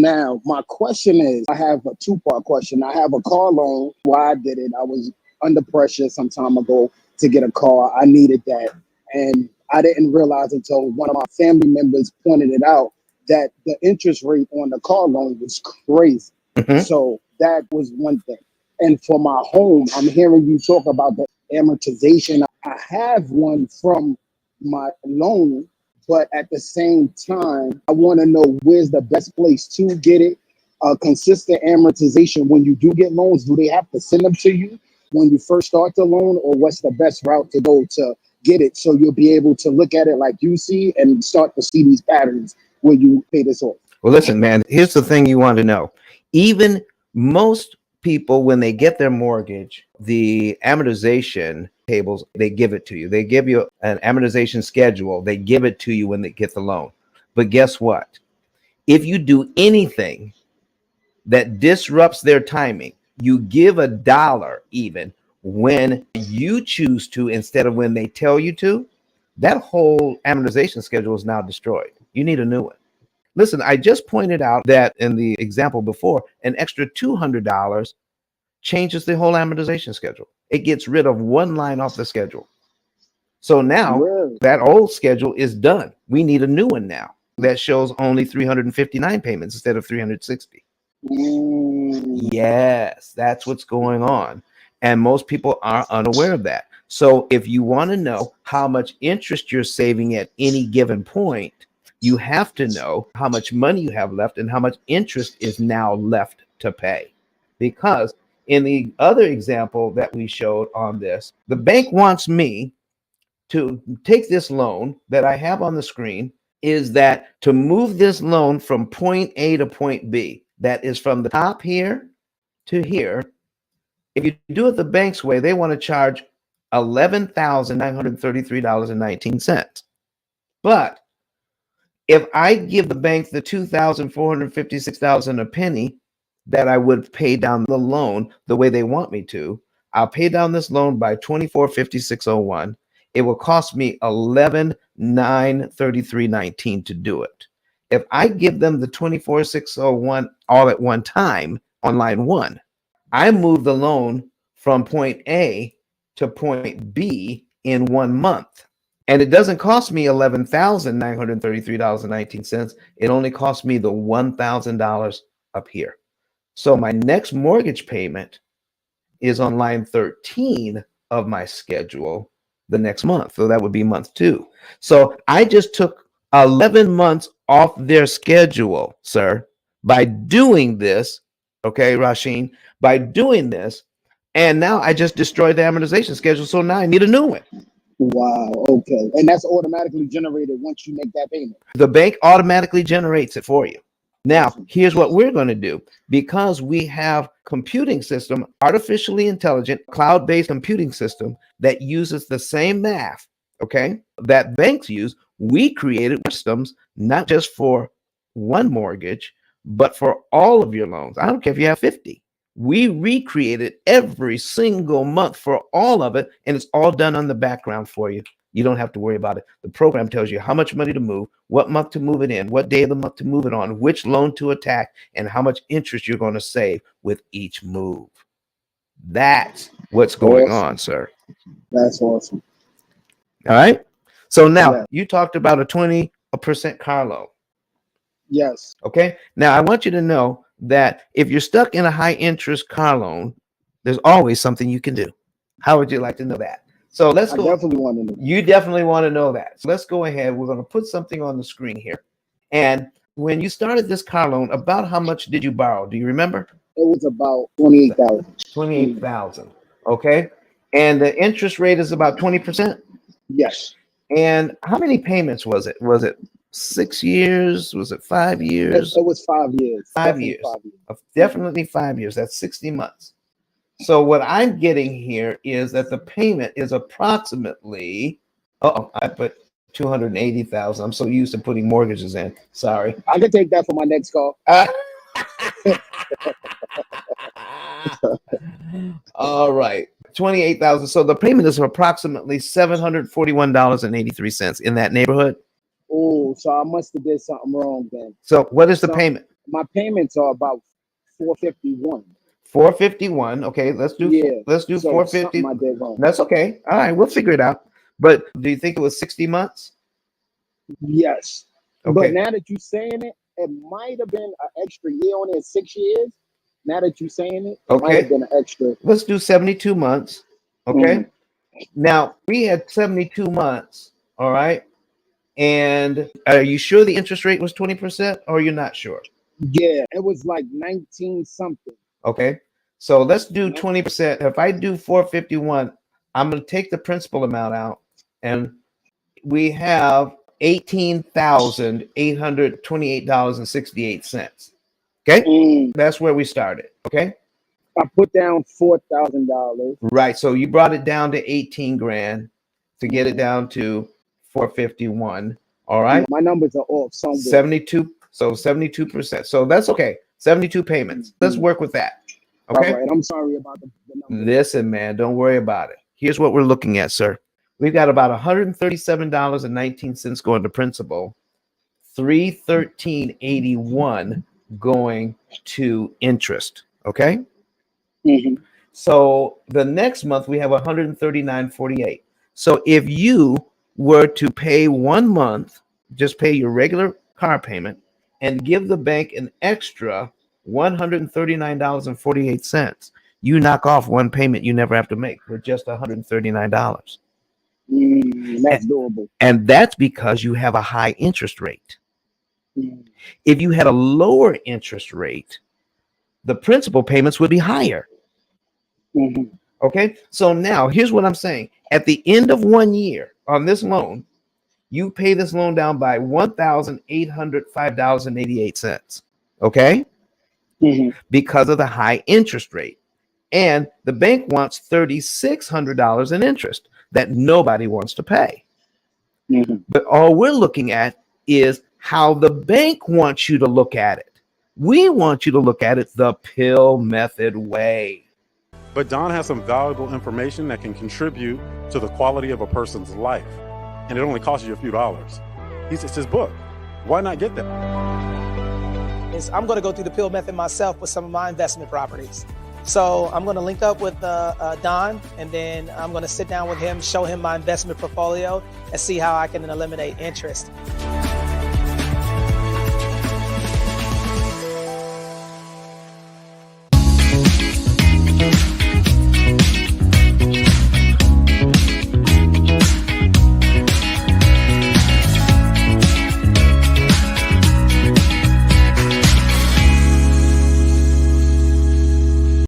Now, my question is, I have a two-part question. I have a car loan. Why I did it, I was under pressure some time ago to get a car. I needed that. And I didn't realize until one of my family members pointed it out that the interest rate on the car loan was crazy. Mhm. So that was one thing. And for my home, I'm hearing you talk about the amortization. I have one from my loan, but at the same time, I want to know where's the best place to get it. Consistent amortization. When you do get loans, do they have to send them to you when you first start the loan, or what's the best route to go to get it so you'll be able to look at it like you see and start to see these patterns when you pay this off? Well, listen, man, here's the thing you want to know. Even most people, when they get their mortgage, the amortization tables, they give it to you. They give you an amortization schedule. They give it to you when they get the loan. But guess what? If you do anything that disrupts their timing, you give a dollar even when you choose to instead of when they tell you to, that whole amortization schedule is now destroyed. You need a new one. Listen, I just pointed out that in the example before, an extra $200 changes the whole amortization schedule. It gets rid of one line off the schedule. So now Really? that old schedule is done. We need a new one now that shows only 359 payments instead of 360. Yes, that's what's going on. And most people are unaware of that. So if you want to know how much interest you're saving at any given point, you have to know how much money you have left and how much interest is now left to pay. Because in the other example that we showed on this, the bank wants me to take this loan that I have on the screen, is that to move this loan from point A to point B, that is from the top here to here. If you do it the bank's way, they want to charge $11,933.19. But if I give the bank the $2,456 a penny that I would pay down the loan the way they want me to, I'll pay down this loan by 2456.01. It will cost me 11,933.19 to do it. If I give them the 24,601 all at one time on line one, I move the loan from point A to point B in 1 month. And it doesn't cost me $11,933.19. It only costs me the $1,000 up here. So my next mortgage payment is on line 13 of my schedule the next month. So that would be month 2. So I just took 11 months off their schedule, sir, by doing this. Okay, Rasheen, by doing this. And now I just destroyed the amortization schedule. So now I need a new one. Wow. Okay. And that's automatically generated once you make that payment. The bank automatically generates it for you. Now, Awesome. here's what we're going to do. Because we have computing system, artificially intelligent, cloud-based computing system that uses the same math, okay, that banks use, we created systems not just for one mortgage, but for all of your loans. I don't care if you have 50. We recreated every single month for all of it, and it's all done on the background for you. You don't have to worry about it. The program tells you how much money to move, what month to move it in, what day of the month to move it on, which loan to attack, and how much interest you're going to save with each move. That's what's going Awesome. on, sir. That's awesome. All right. So now Yeah. you talked about a 20% car loan. Yes. Okay. Now I want you to know that if you're stuck in a high interest car loan, there's always something you can do. How would you like to know that? So let's I go. definitely want to know. You definitely want to know that. So let's go ahead. We're going to put something on the screen here. And when you started this car loan, about how much did you borrow? Do you remember? It was about 28,000. 28,000. Okay. And the interest rate is about 20%. Yes. And how many payments was it? Was it 6 years? Was it 5 years? It was 5 years. 5 Definitely years. 5 years. Definitely 5 years. That's 60 months. So what I'm getting here is that the payment is approximately, I put 280,000. I'm so used to putting mortgages in. Sorry. I can take that for my next call. All right. 28,000. So the payment is approximately $741.83 in that neighborhood. Oh, so I must have did something wrong then. So what is the So payment? My payments are about 451. 451. Okay, Yeah. let's do So something 450. I did wrong. That's okay. All right, we'll figure it out. But do you think it was 60 months? Yes. But Okay. now that you're saying it, it might have been an extra year on it, 6 years. Now that you're saying it, it might have Okay. been an extra. Let's do 72 months. Okay. Mhm. Now we had 72 months. All right. And are you sure the interest rate was 20% or you're not sure? Yeah, it was like 19 something. Okay. So let's do Yep. 20%. If I do 451, I'm going to take the principal amount out and we have $18,828.68. Okay. Mm. That's where we started. Okay. I put down $4,000. Right. So you brought it down to 18 grand to get it Mhm. down to 451. All Yeah, right. my numbers are off somewhere. 72. So 72%. So that's okay. 72 payments. Let's Mhm. work with that. All Okay. right. I'm sorry about the numbers. Listen, man, don't worry about it. Here's what we're looking at, sir. We've got about $137.19 going to principal, $313.81 going to interest. Okay. Mhm. So the next month we have $139.48. So if you were to pay 1 month, just pay your regular car payment and give the bank an extra $139.48, you knock off one payment you never have to make for just $139. That's doable. And that's because you have a high interest rate. Mhm. If you had a lower interest rate, the principal payments would be higher. Mhm. Okay. So now here's what I'm saying. At the end of 1 year on this loan, you pay this loan down by $1,805.88. Okay. Mhm. Because of the high interest rate. And the bank wants $3,600 in interest that nobody wants to pay. Mhm. But all we're looking at is how the bank wants you to look at it. We want you to look at it the P.I.L.L method way. But Don has some valuable information that can contribute to the quality of a person's life. And it only costs you a few dollars. It's his book. Why not get that? I'm going to go through the P.I.L.L method myself with some of my investment properties. So I'm going to link up with Don, and then I'm going to sit down with him, show him my investment portfolio, and see how I can eliminate interest.